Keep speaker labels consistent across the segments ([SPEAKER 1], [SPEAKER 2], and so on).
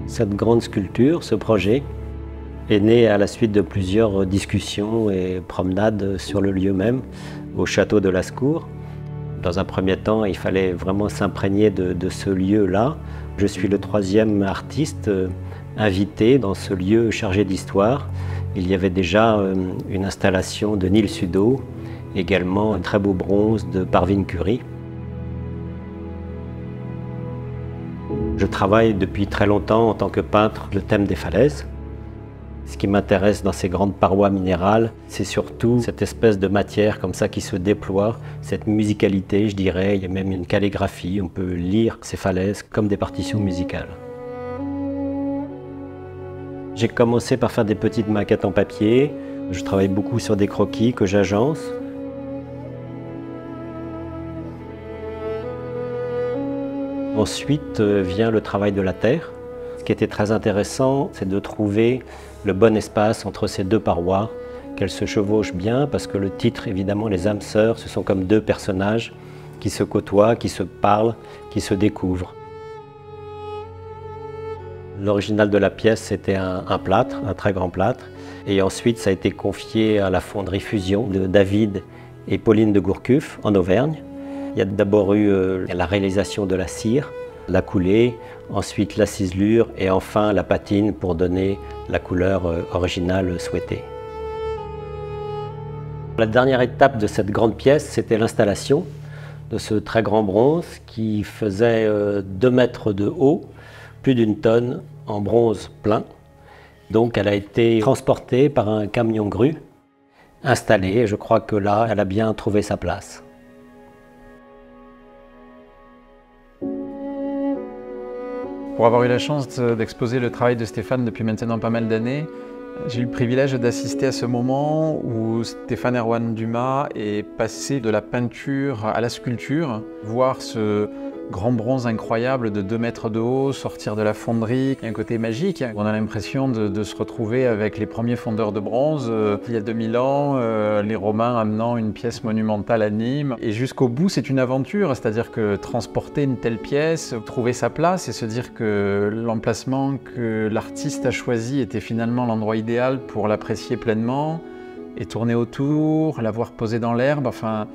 [SPEAKER 1] Cette grande sculpture, ce projet, est né à la suite de plusieurs discussions et promenades sur le lieu même, au château de Lascours. Dans un premier temps, il fallait vraiment s'imprégner de ce lieu-là. Je suis le troisième artiste invité dans ce lieu chargé d'histoire. Il y avait déjà une installation de Nil Sudo, également un très beau bronze de Parvin Curie. Je travaille depuis très longtemps en tant que peintre le thème des falaises. Ce qui m'intéresse dans ces grandes parois minérales, c'est surtout cette espèce de matière comme ça qui se déploie, cette musicalité, je dirais. Il y a même une calligraphie, on peut lire ces falaises comme des partitions musicales. J'ai commencé par faire des petites maquettes en papier. Je travaille beaucoup sur des croquis que j'agence. Ensuite vient le travail de la terre. Ce qui était très intéressant, c'est de trouver le bon espace entre ces deux parois, qu'elles se chevauchent bien, parce que le titre, évidemment, les âmes sœurs, ce sont comme deux personnages qui se côtoient, qui se parlent, qui se découvrent. L'original de la pièce, c'était un plâtre, un très grand plâtre. Et ensuite, ça a été confié à la fonderie Fusion de David et Pauline de Gourcuff, en Auvergne. Il y a d'abord eu la réalisation de la cire, la coulée, ensuite la ciselure et enfin la patine pour donner la couleur originale souhaitée. La dernière étape de cette grande pièce, c'était l'installation de ce très grand bronze qui faisait 2 mètres de haut, plus d'1 tonne en bronze plein. Donc elle a été transportée par un camion grue, installée, et je crois que là, elle a bien trouvé sa place.
[SPEAKER 2] Pour avoir eu la chance d'exposer le travail de Stéphane depuis maintenant pas mal d'années, j'ai eu le privilège d'assister à ce moment où Stéphane Erwan Dumas est passé de la peinture à la sculpture, voir ce grand bronze incroyable de 2 mètres de haut sortir de la fonderie. Il y a un côté magique, on a l'impression de se retrouver avec les premiers fondeurs de bronze il y a 2000 ans, les Romains amenant une pièce monumentale à Nîmes. Et jusqu'au bout, c'est une aventure, c'est-à-dire que transporter une telle pièce, trouver sa place et se dire que l'emplacement que l'artiste a choisi était finalement l'endroit idéal pour l'apprécier pleinement et tourner autour, la voir poser dans l'herbe, enfin,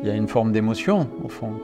[SPEAKER 2] il y a une forme d'émotion au fond.